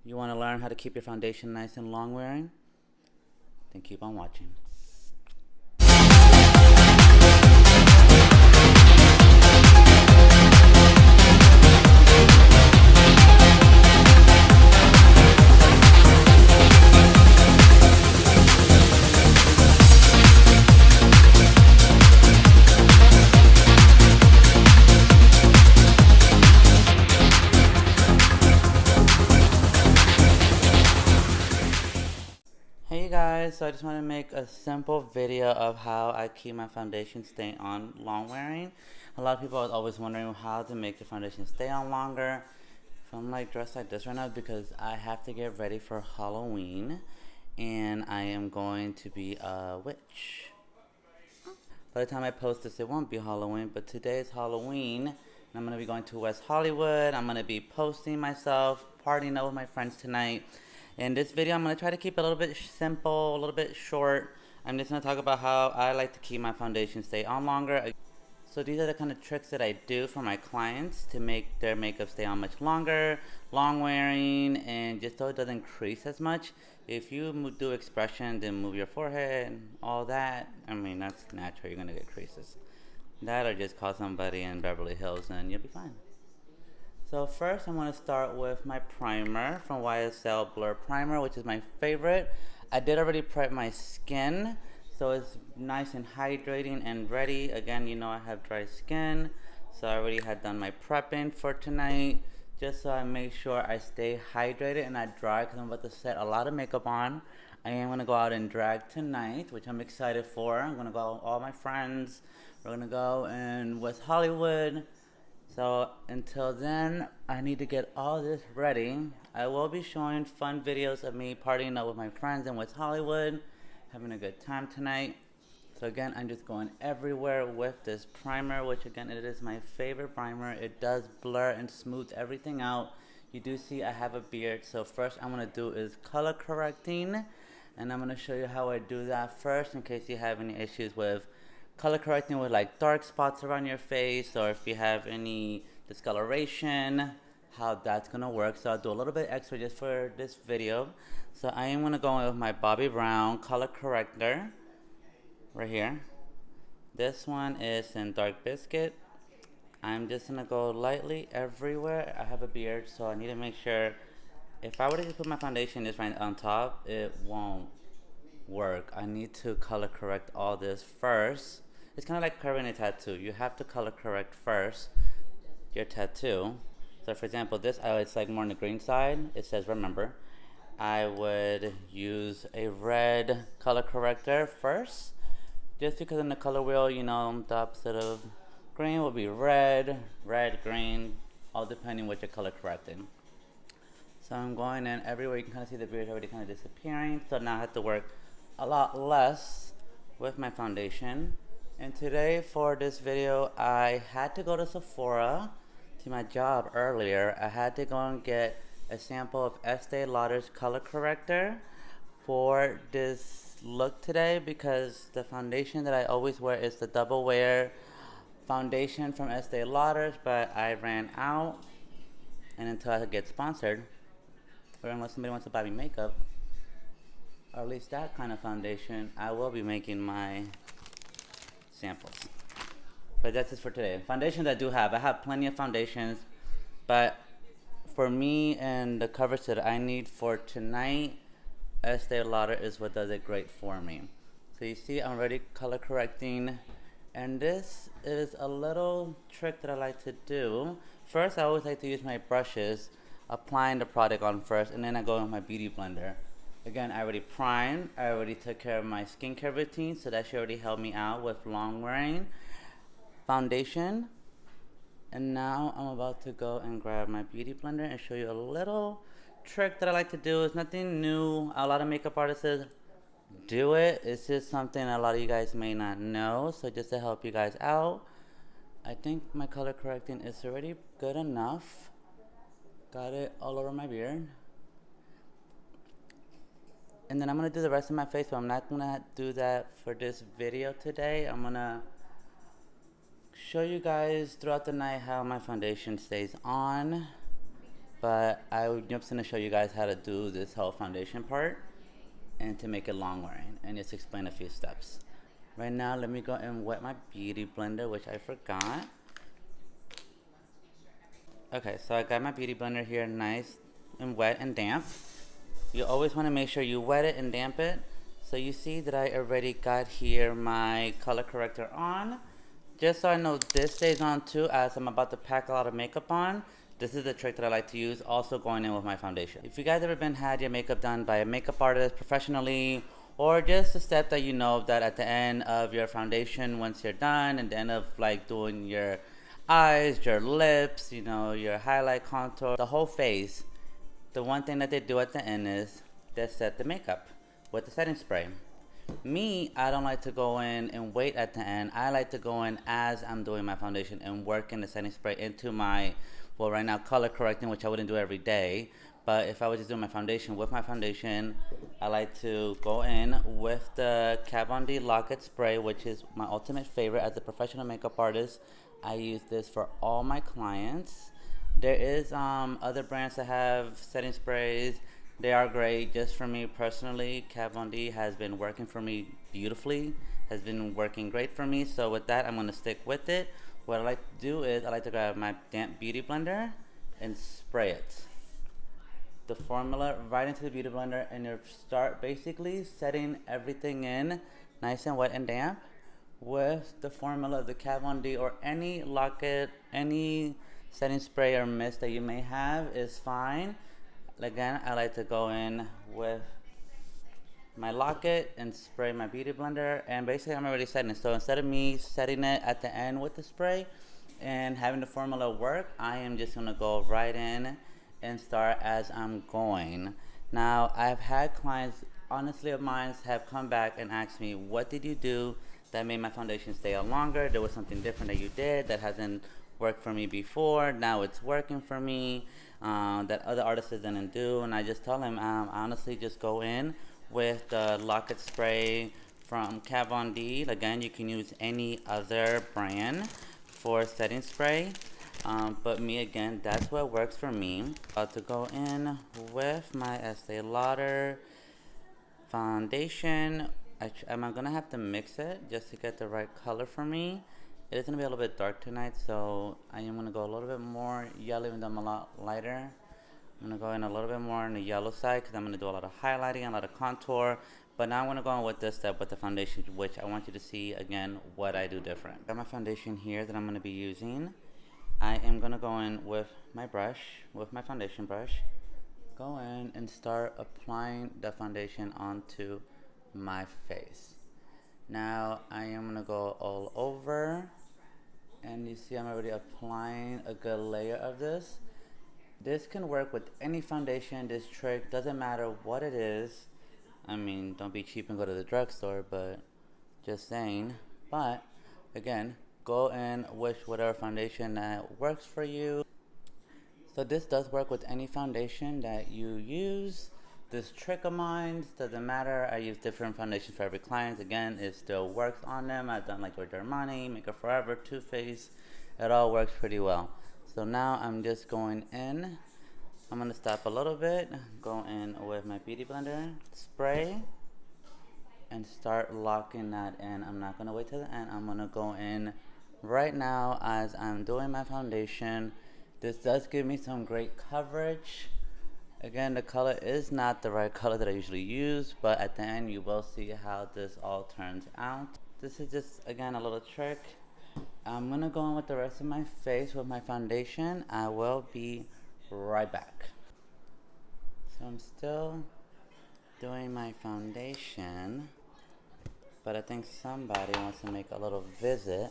You want to learn how to keep your foundation nice and long wearing? Then keep on watching. Hey guys, so I just want to make a simple video of how I keep my foundation stay on long wearing. A lot of people are always wondering how to make the foundation stay on longer. If I'm like dressed like this right now because I have to get ready for Halloween and I am going to be a witch. By the time I post this, it won't be Halloween, but today is Halloween and I'm going to be going to West Hollywood. I'm going to be posting myself, partying out with my friends tonight. In this video, I'm going to try to keep it a little bit simple, a little bit short. I'm just going to talk about how I like to keep my foundation stay on longer. So these are the kind of tricks that I do for my clients to make their makeup stay on much longer, long wearing, and just so it doesn't crease as much. If you do expression, then move your forehead, all that, I mean, that's natural, you're going to get creases. That or just call somebody in Beverly Hills and you'll be fine. So first I'm going to start with my primer from YSL Blur Primer, which is my favorite. I did already prep my skin, so it's nice and hydrating and ready. Again, you know I have dry skin, so I already had done my prepping for tonight, just so I make sure I stay hydrated and not dry because I'm about to set a lot of makeup on. I am going to go out and drag tonight, which I'm excited for. I'm going to go with all my friends. We're going to go in West Hollywood. So until then, I need to get all this ready. I will be showing fun videos of me partying out with my friends in West Hollywood, having a good time tonight. So again, I'm just going everywhere with this primer, which again, it is my favorite primer. It does blur and smooth everything out. You do see I have a beard, so first I'm gonna do is color correcting, and I'm gonna show you how I do that first in case you have any issues with color correcting with like dark spots around your face, or if you have any discoloration, how that's gonna work. So I'll do a little bit extra just for this video. So I am gonna go in with my Bobbi Brown color corrector right here. This one is in Dark Biscuit. I'm just gonna go lightly everywhere. I have a beard, so I need to make sure if I were to just put my foundation just right on top, it won't work. I need to color correct all this first. It's kind of like curving a tattoo. You have to color correct first your tattoo. So for example, this, it's like more on the green side. It says remember. I would use a red color corrector first, just because in the color wheel, you know, the opposite of green will be red, red, green, all depending what you're color correcting. So I'm going in everywhere. You can kind of see the beard already kind of disappearing. So now I have to work a lot less with my foundation. And today for this video, I had to go to Sephora to my job earlier. I had to go and get a sample of Estee Lauder's color corrector for this look today, because the foundation that I always wear is the double wear foundation from Estee Lauder's, but I ran out, and until I get sponsored, or unless somebody wants to buy me makeup, or at least that kind of foundation, I will be making my samples. But that's it for today. Foundations I do have. I have plenty of foundations, but for me and the coverage that I need for tonight, Estee Lauder is what does it great for me. So you see I'm already color correcting, and this is a little trick that I like to do. First, I always like to use my brushes, applying the product on first, and then I go in with my beauty blender. Again, I already primed, I already took care of my skincare routine, so that should already help me out with long wearing foundation. And now I'm about to go and grab my beauty blender and show you a little trick that I like to do. It's nothing new. A lot of makeup artists do it. It's just something a lot of you guys may not know. So just to help you guys out, I think my color correcting is already good enough. Got it all over my beard. And then I'm going to do the rest of my face, but I'm not going to do that for this video today. I'm going to show you guys throughout the night how my foundation stays on. but I'm just gonna show you guys how to do this whole foundation part and to make it long wearing and just explain a few steps. Right now, let me go and wet my beauty blender, which I forgot. Okay, so I got my beauty blender here nice and wet and damp. You always want to make sure you wet it and damp it. So you see that I already got here my color corrector on. Just so I know this stays on too, as I'm about to pack a lot of makeup on. This is the trick that I like to use, also going in with my foundation. If you guys ever had your makeup done by a makeup artist professionally, or just a step that you know that at the end of your foundation, once you're done, and the end of like doing your eyes, your lips, you know, your highlight, contour, the whole face, the one thing that they do at the end is they set the makeup with the setting spray. Me, I don't like to go in and wait at the end. I like to go in as I'm doing my foundation and work in the setting spray into my, well, right now color correcting, which I wouldn't do every day. But if I was just doing my foundation with my foundation, I like to go in with the Kat Von D Lock-It Spray, which is my ultimate favorite as a professional makeup artist. I use this for all my clients. There is other brands that have setting sprays. They are great. Just for me personally, Kat Von D has been working for me beautifully, has been working great for me. So with that, I'm going to stick with it. What I like to do is I like to grab my damp beauty blender and spray it. The formula right into the beauty blender, and you start basically setting everything in nice and wet and damp with the formula of the Kat Von D or any Lock-It, any setting spray or mist that you may have is fine. Again, I like to go in with my Lock-It and spray my beauty blender, and basically I'm already setting it. So instead of me setting it at the end with the spray and having the formula work, I am just gonna go right in and start as I'm going. Now, I've had clients, honestly of mine, have come back and asked me, what did you do that made my foundation stay on longer? There was something different that you did that hasn't worked for me before. Now it's working for me. That other artists didn't do, and I just tell them, honestly, just go in with the Lock-It Spray from Kat Von D. Again, you can use any other brand for setting spray, but me, again, that's what works for me. To go in with my Estee Lauder foundation. I'm gonna have to mix it just to get the right color for me. It is going to be a little bit dark tonight, so I am going to go a little bit more yellow, even though I'm a lot lighter. I'm going to go in a little bit more on the yellow side because I'm going to do a lot of highlighting and a lot of contour. But now I'm going to go on with this step with the foundation, which I want you to see, again, what I do different. I got my foundation here that I'm going to be using. I am going to go in with my brush, with my foundation brush. Go in and start applying the foundation onto my face. Now I am going to go all over. And you see I'm already applying a good layer of this. This can work with any foundation. This trick doesn't matter what it is. I mean, don't be cheap and go to the drugstore, but just saying. But again, go in with whatever foundation that works for you. So this does work with any foundation that you use. This trick of mine doesn't matter. I use different foundations for every client. Again, it still works on them. I've done like Giorgio Armani, Make Up For Ever, Too Faced. It all works pretty well. So now I'm just going in. I'm going to stop a little bit, go in with my beauty blender, spray, and start locking that in. I'm not going to wait till the end. I'm going to go in right now as I'm doing my foundation. This does give me some great coverage. Again, the color is not the right color that I usually use, but at the end you will see how this all turns out. This is just, again, a little trick. I'm going to go on with the rest of my face with my foundation. I will be right back. So I'm still doing my foundation, but I think somebody wants to make a little visit.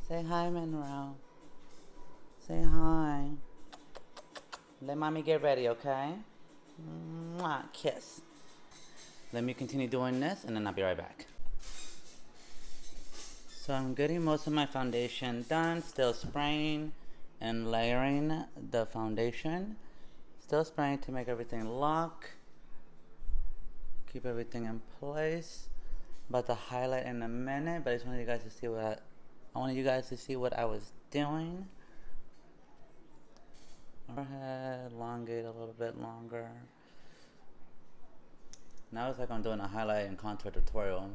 Say hi, Monroe. Say hi. Let mommy get ready, okay? Mwah, kiss. Let me continue doing this, and then I'll be right back. So I'm getting most of my foundation done. Still spraying and layering the foundation. Still spraying to make everything lock. Keep everything in place. About to highlight in a minute, but I just wanted you guys to see what I was doing. Forehead, elongate a little bit longer. Now it's like I'm doing a highlight and contour tutorial,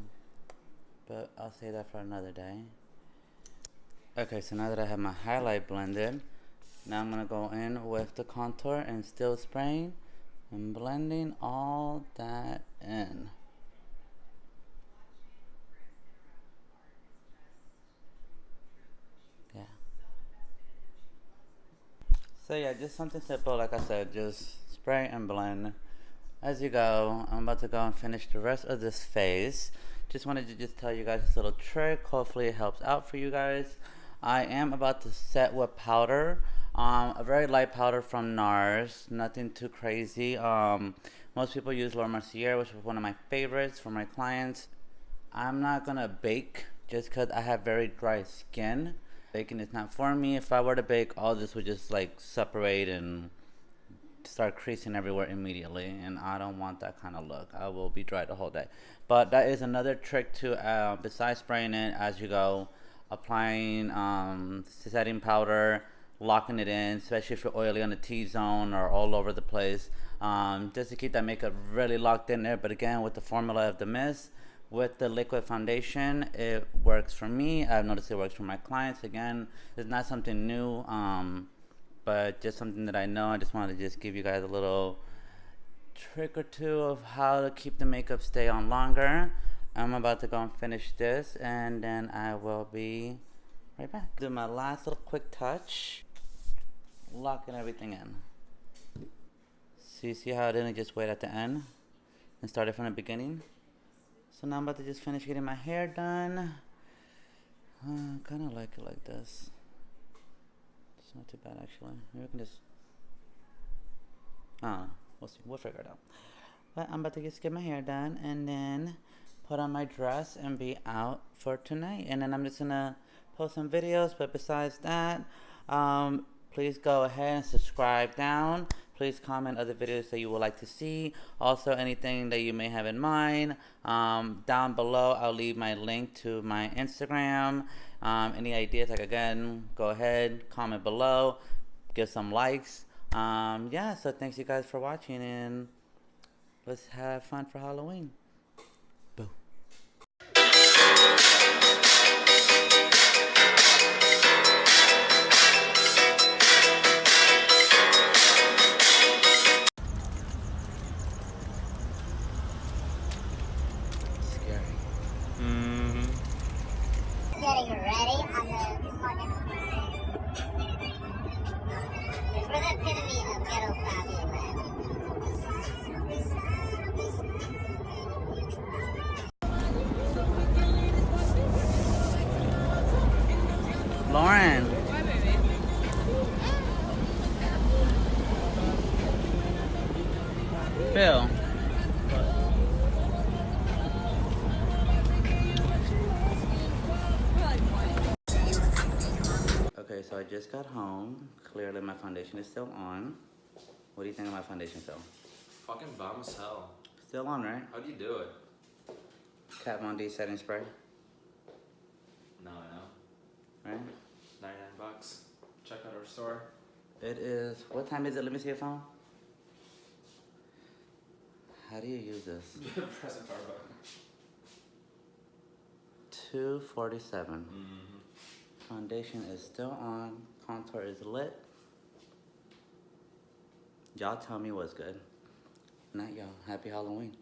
but I'll save that for another day. Okay, so now that I have my highlight blended, now I'm gonna go in with the contour and still spraying and blending all that in. Yeah. So yeah, just something simple, like I said, just spray and blend as you go. I'm about to go and finish the rest of this phase. Just wanted to just tell you guys this little trick. Hopefully it helps out for you guys. I am about to set with powder. A very light powder from NARS. Nothing too crazy. Most people use Laura Mercier, which is one of my favorites for my clients. I'm not gonna bake just because I have very dry skin. Baking is not for me. If I were to bake, all this would just like separate and start creasing everywhere immediately, and I don't want that kind of look. I will be dry the whole day. But that is another trick to, besides spraying it as you go, applying setting powder, locking it in, especially if you're oily on the T-zone or all over the place, just to keep that makeup really locked in there. But again, with the formula of the mist, with the liquid foundation, it works for me. I've noticed it works for my clients. Again, it's not something new, but just something that I know. I just wanted to just give you guys a little trick or two of how to keep the makeup stay on longer. I'm about to go and finish this, and then I will be right back. Do my last little quick touch, locking everything in. So you see how I didn't just wait at the end and started from the beginning? So now I'm about to just finish getting my hair done. Kind of like it like this. It's not too bad actually. Maybe we can just, we'll see, we'll figure it out. But I'm about to just get my hair done and then put on my dress and be out for tonight. And then I'm just gonna post some videos, but besides that, please go ahead and subscribe down. Please comment other videos that you would like to see. Also, anything that you may have in mind. Down below, I'll leave my link to my Instagram. Any ideas, like again, go ahead, comment below, give some likes. Yeah, so thanks you guys for watching, and let's have fun for Halloween. Boom. Getting ready on the fucking. For the epitome of ghetto fabulous. Lauren. Phil. Okay, so I just got home. Clearly my foundation is still on. What do you think of my foundation, Phil? Fucking bomb as hell. Still on, right? How'd you do it? Kat Von D setting spray, No, I know. right? 99 bucks. Check out our store. It is, what time is it? Let me see your phone. How do you use this? Press the power button. 2:47. Foundation is still on. Contour is lit. Y'all tell me what's good. Not y'all. Happy Halloween.